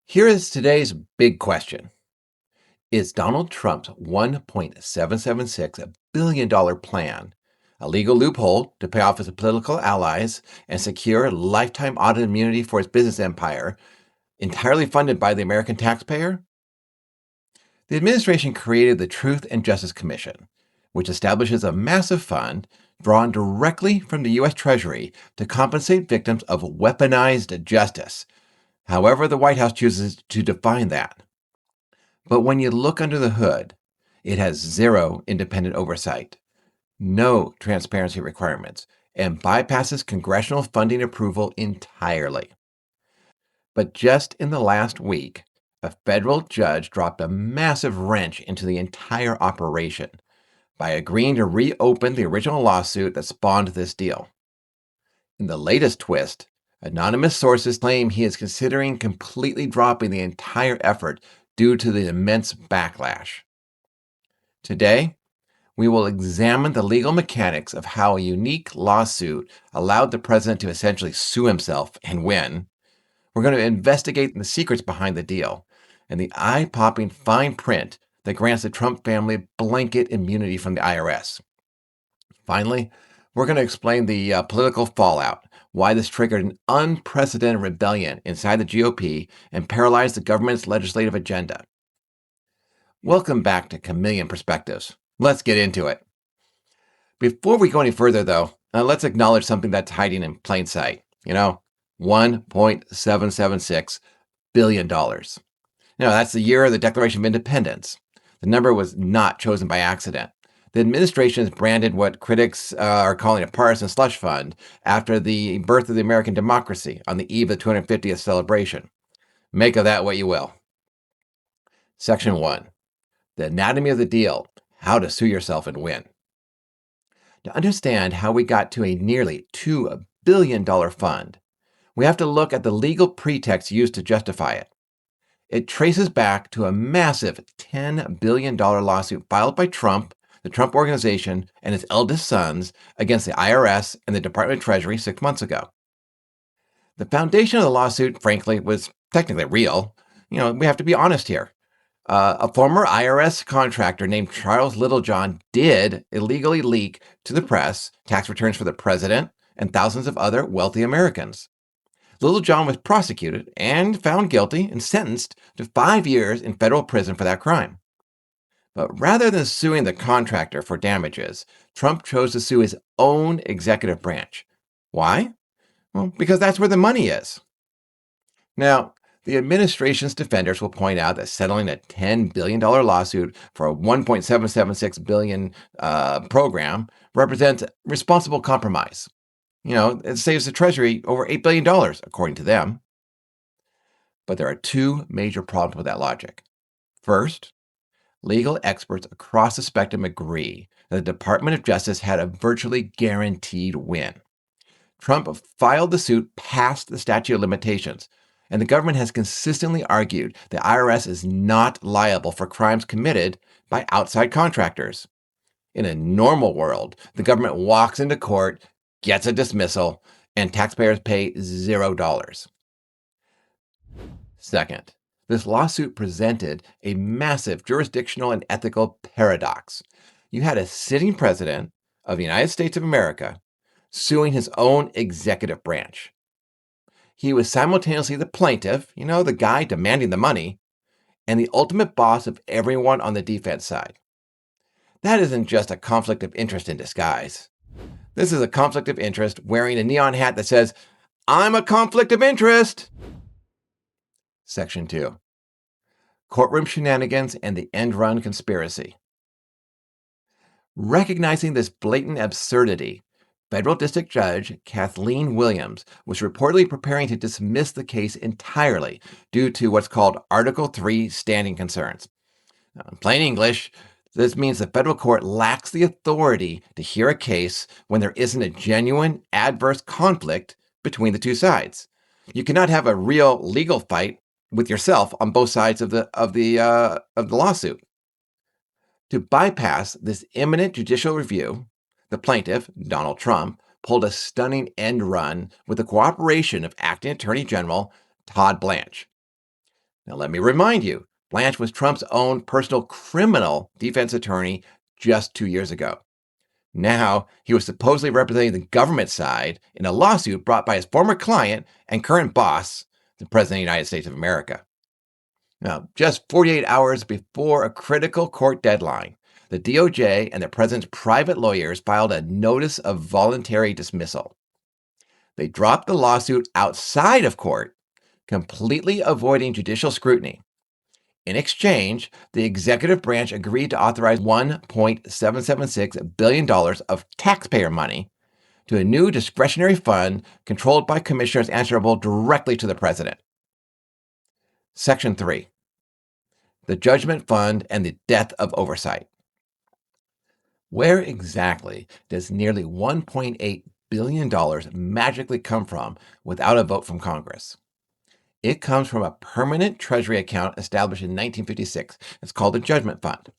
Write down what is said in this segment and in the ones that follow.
Here is today's big question. Is Donald Trump's $1.776 billion plan a legal loophole to pay off his political allies and secure lifetime audit immunity for his business empire, entirely funded by the American taxpayer? The administration created the Truth and Justice Commission, which establishes a massive fund drawn directly from the U.S. Treasury to compensate victims of weaponized justice, however the White House chooses to define that. But when you look under the hood, it has zero independent oversight, no transparency requirements, and bypasses congressional funding approval entirely. But just in the last week, a federal judge dropped a massive wrench into the entire operation by agreeing to reopen the original lawsuit that spawned this deal. In the latest twist, anonymous sources claim he is considering completely dropping the entire effort due to the immense backlash. Today, we will examine the legal mechanics of how a unique lawsuit allowed the president to essentially sue himself and win. We're going to investigate the secrets behind the deal and the eye-popping fine print that grants the Trump family blanket immunity from the IRS. Finally, we're going to explain the political fallout, why this triggered an unprecedented rebellion inside the GOP and paralyzed the government's legislative agenda. Welcome back to Chameleon Perspectives. Let's get into it. Before we go any further, though, let's acknowledge something that's hiding in plain sight. $1.776 billion. That's the year of the Declaration of Independence. The number was not chosen by accident. The administration has branded what critics are calling a partisan slush fund after the birth of the American democracy on the eve of the 250th celebration. Make of that what you will. Section 1. The anatomy of the deal, how to sue yourself and win. To understand how we got to a nearly $2 billion fund, we have to look at the legal pretext used to justify it. It traces back to a massive $10 billion lawsuit filed by Trump, the Trump Organization, and his eldest sons against the IRS and the Department of Treasury 6 months ago. The foundation of the lawsuit, frankly, was technically real. We have to be honest here. A former IRS contractor named Charles Littlejohn did illegally leak to the press tax returns for the president and thousands of other wealthy Americans. Littlejohn was prosecuted and found guilty and sentenced to 5 years in federal prison for that crime. But rather than suing the contractor for damages, Trump chose to sue his own executive branch. Why? Well, because that's where the money is. Now, the administration's defenders will point out that settling a $10 billion lawsuit for a $1.776 billion program represents responsible compromise. It saves the Treasury over $8 billion, according to them. But there are two major problems with that logic. First, legal experts across the spectrum agree that the Department of Justice had a virtually guaranteed win. Trump filed the suit past the statute of limitations, and the government has consistently argued the IRS is not liable for crimes committed by outside contractors. In a normal world, the government walks into court, gets a dismissal, and taxpayers pay $0. Second, this lawsuit presented a massive jurisdictional and ethical paradox. You had a sitting president of the United States of America suing his own executive branch. He was simultaneously the plaintiff, the guy demanding the money, and the ultimate boss of everyone on the defense side. That isn't just a conflict of interest in disguise. This is a conflict of interest wearing a neon hat that says, "I'm a conflict of interest." Section 2. Courtroom Shenanigans and the End Run Conspiracy. Recognizing this blatant absurdity, Federal District Judge Kathleen Williams was reportedly preparing to dismiss the case entirely due to what's called Article 3 standing concerns. Now, in plain English, this means the federal court lacks the authority to hear a case when there isn't a genuine adverse conflict between the two sides. You cannot have a real legal fight with yourself on both sides of the lawsuit. To bypass this imminent judicial review, the plaintiff, Donald Trump, pulled a stunning end run with the cooperation of Acting Attorney General Todd Blanche. Now, let me remind you, Blanche was Trump's own personal criminal defense attorney just 2 years ago. Now, he was supposedly representing the government side in a lawsuit brought by his former client and current boss, the President of the United States of America. Now, just 48 hours before a critical court deadline, the DOJ and the president's private lawyers filed a notice of voluntary dismissal. They dropped the lawsuit outside of court, completely avoiding judicial scrutiny. In exchange, the executive branch agreed to authorize $1.776 billion of taxpayer money to a new discretionary fund controlled by commissioners answerable directly to the president. Section 3. The Judgment Fund and the Death of Oversight. Where exactly does nearly $1.8 billion magically come from without a vote from Congress? It comes from a permanent Treasury account established in 1956. It's called the Judgment Fund.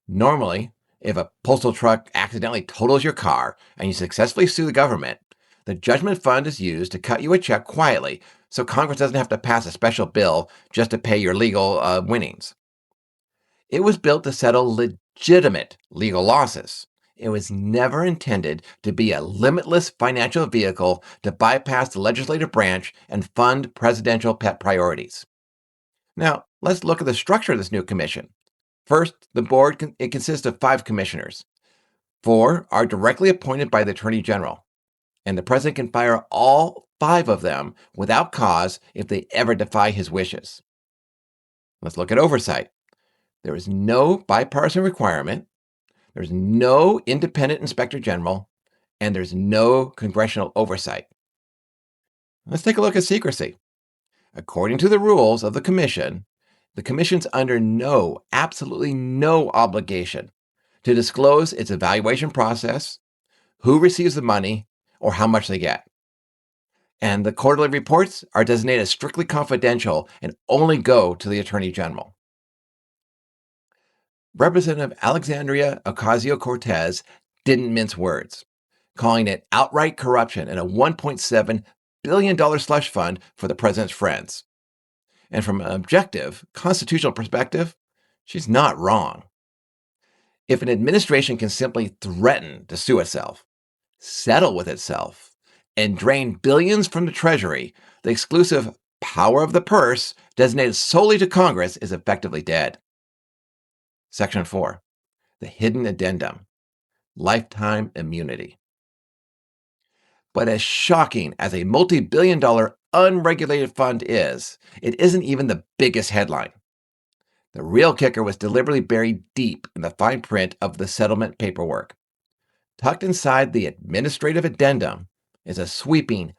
Normally, if a postal truck accidentally totals your car and you successfully sue the government, the Judgment Fund is used to cut you a check quietly so Congress doesn't have to pass a special bill just to pay your legal winnings. It was built to settle legitimate legal losses. It was never intended to be a limitless financial vehicle to bypass the legislative branch and fund presidential pet priorities. Now, let's look at the structure of this new commission. First, the board it consists of 5 commissioners. 4 are directly appointed by the Attorney General, and the president can fire all 5 of them without cause if they ever defy his wishes. Let's look at oversight. There is no bipartisan requirement. There's no independent inspector general, and there's no congressional oversight. Let's take a look at secrecy. According to the rules of the commission's under absolutely no obligation to disclose its evaluation process, who receives the money, or how much they get. And the quarterly reports are designated as strictly confidential and only go to the Attorney General. Representative Alexandria Ocasio-Cortez didn't mince words, calling it outright corruption and a $1.7 billion slush fund for the president's friends. And from an objective, constitutional perspective, she's not wrong. If an administration can simply threaten to sue itself, settle with itself, and drain billions from the Treasury, the exclusive power of the purse designated solely to Congress is effectively dead. Section 4. The Hidden Addendum. Lifetime immunity. But as shocking as a multi-billion-dollar unregulated fund is, it isn't even the biggest headline. The real kicker was deliberately buried deep in the fine print of the settlement paperwork. Tucked inside the administrative addendum is a sweeping,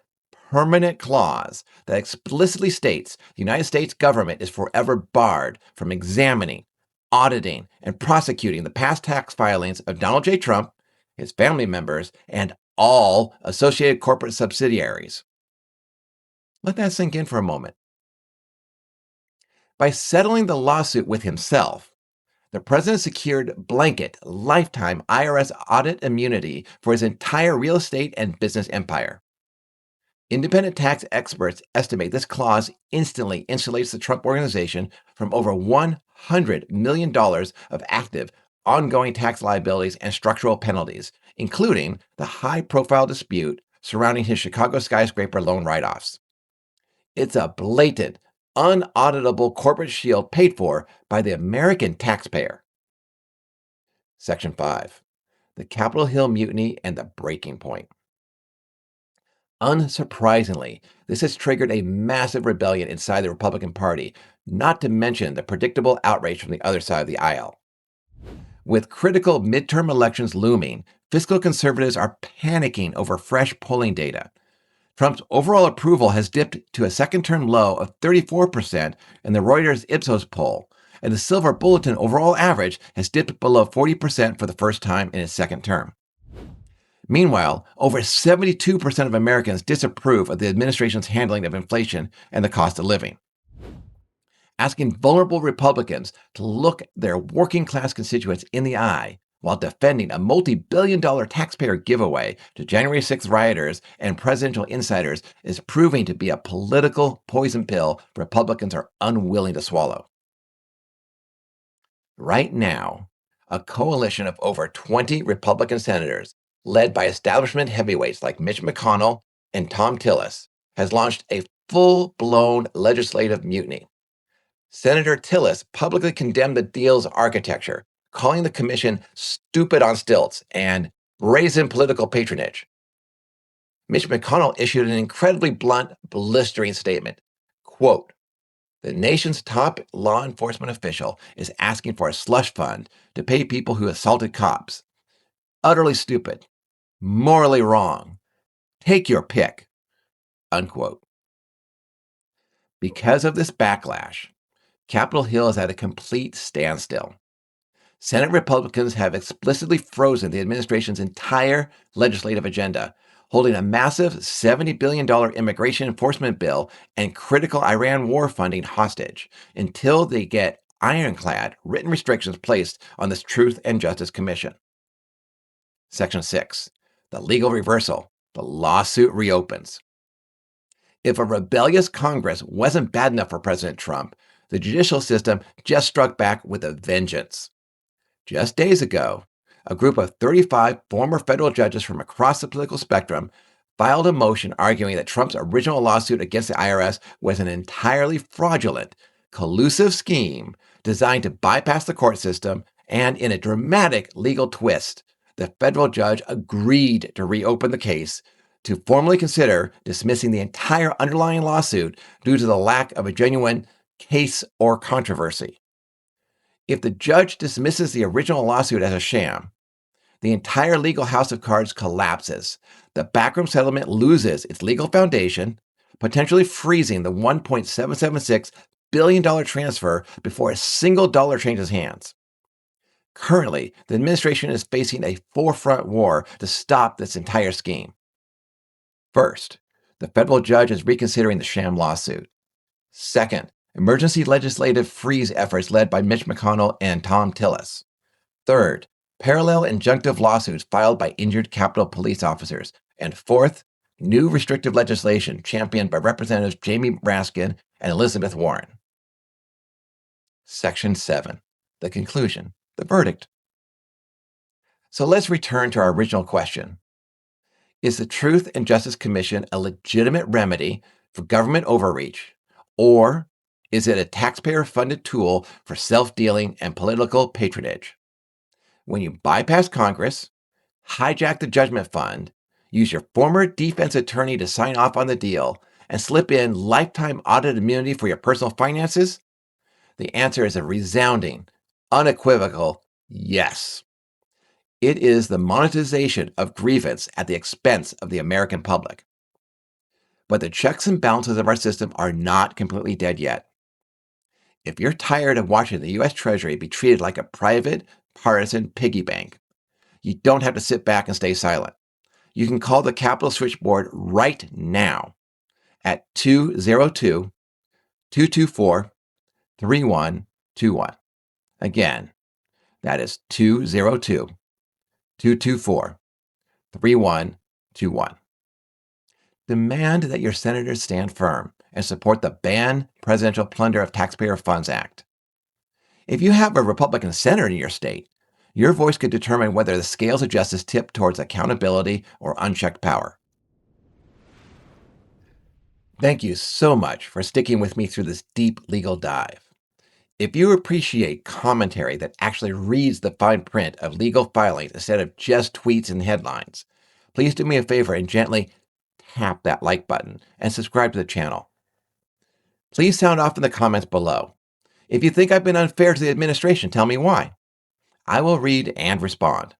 permanent clause that explicitly states the United States government is forever barred from examining, auditing, and prosecuting the past tax filings of Donald J. Trump, his family members, and all associated corporate subsidiaries. Let that sink in for a moment. By settling the lawsuit with himself, the president secured blanket, lifetime IRS audit immunity for his entire real estate and business empire. Independent tax experts estimate this clause instantly insulates the Trump organization from over $100 million of active, ongoing tax liabilities and structural penalties, including the high-profile dispute surrounding his Chicago skyscraper loan write-offs. It's a blatant, unauditable corporate shield paid for by the American taxpayer. Section 5. The Capitol Hill Mutiny and the Breaking Point. Unsurprisingly, this has triggered a massive rebellion inside the Republican Party, not to mention the predictable outrage from the other side of the aisle. With critical midterm elections looming, fiscal conservatives are panicking over fresh polling data. Trump's overall approval has dipped to a second-term low of 34% in the Reuters Ipsos poll, and the Silver Bulletin overall average has dipped below 40% for the first time in his second term. Meanwhile, over 72% of Americans disapprove of the administration's handling of inflation and the cost of living. Asking vulnerable Republicans to look their working-class constituents in the eye while defending a multi-billion-dollar taxpayer giveaway to January 6th rioters and presidential insiders is proving to be a political poison pill Republicans are unwilling to swallow. Right now, a coalition of over 20 Republican senators, led by establishment heavyweights like Mitch McConnell and Tom Tillis, has launched a full-blown legislative mutiny. Senator Tillis publicly condemned the deal's architecture, calling the commission stupid on stilts and brazen political patronage. Mitch McConnell issued an incredibly blunt, blistering statement. Quote, "The nation's top law enforcement official is asking for a slush fund to pay people who assaulted cops. Utterly stupid. Morally wrong. Take your pick." Unquote. Because of this backlash, Capitol Hill is at a complete standstill. Senate Republicans have explicitly frozen the administration's entire legislative agenda, holding a massive $70 billion immigration enforcement bill and critical Iran war funding hostage until they get ironclad written restrictions placed on this Truth and Justice Commission. Section 6. The legal reversal. The lawsuit reopens. If a rebellious Congress wasn't bad enough for President Trump, the judicial system just struck back with a vengeance. Just days ago, a group of 35 former federal judges from across the political spectrum filed a motion arguing that Trump's original lawsuit against the IRS was an entirely fraudulent, collusive scheme designed to bypass the court system, and in a dramatic legal twist, the federal judge agreed to reopen the case to formally consider dismissing the entire underlying lawsuit due to the lack of a genuine case or controversy. If the judge dismisses the original lawsuit as a sham, the entire legal house of cards collapses. The backroom settlement loses its legal foundation, potentially freezing the $1.776 billion transfer before a single dollar changes hands. Currently, the administration is facing a four-front war to stop this entire scheme. First, the federal judge is reconsidering the sham lawsuit. Second, emergency legislative freeze efforts led by Mitch McConnell and Tom Tillis. Third, parallel injunctive lawsuits filed by injured Capitol police officers. And fourth, new restrictive legislation championed by Representatives Jamie Raskin and Elizabeth Warren. Section 7. The conclusion. The verdict. So let's return to our original question. Is the Truth and Justice Commission a legitimate remedy for government overreach, or is it a taxpayer-funded tool for self-dealing and political patronage? When you bypass Congress, hijack the judgment fund, use your former defense attorney to sign off on the deal, and slip in lifetime audit immunity for your personal finances, the answer is a resounding, unequivocal yes. It is the monetization of grievance at the expense of the American public. But the checks and balances of our system are not completely dead yet. If you're tired of watching the U.S. Treasury be treated like a private, partisan piggy bank, you don't have to sit back and stay silent. You can call the Capitol switchboard right now at 202-224-3121. Again, that is 202-224-3121. Demand that your senators stand firm and support the Ban Presidential Plunder of Taxpayer Funds Act. If you have a Republican senator in your state, your voice could determine whether the scales of justice tip towards accountability or unchecked power. Thank you so much for sticking with me through this deep legal dive. If you appreciate commentary that actually reads the fine print of legal filings instead of just tweets and headlines, please do me a favor and gently tap that like button and subscribe to the channel. Please sound off in the comments below. If you think I've been unfair to the administration, tell me why. I will read and respond.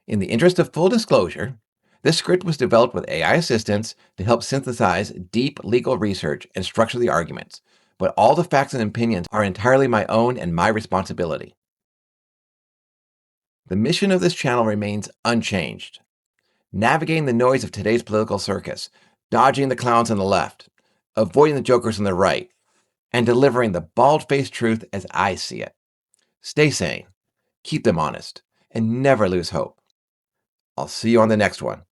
In the interest of full disclosure, this script was developed with AI assistance to help synthesize deep legal research and structure the arguments, but all the facts and opinions are entirely my own and my responsibility. The mission of this channel remains unchanged. Navigating the noise of today's political circus, dodging the clowns on the left, avoiding the jokers on the right, and delivering the bald-faced truth as I see it. Stay sane, keep them honest, and never lose hope. I'll see you on the next one.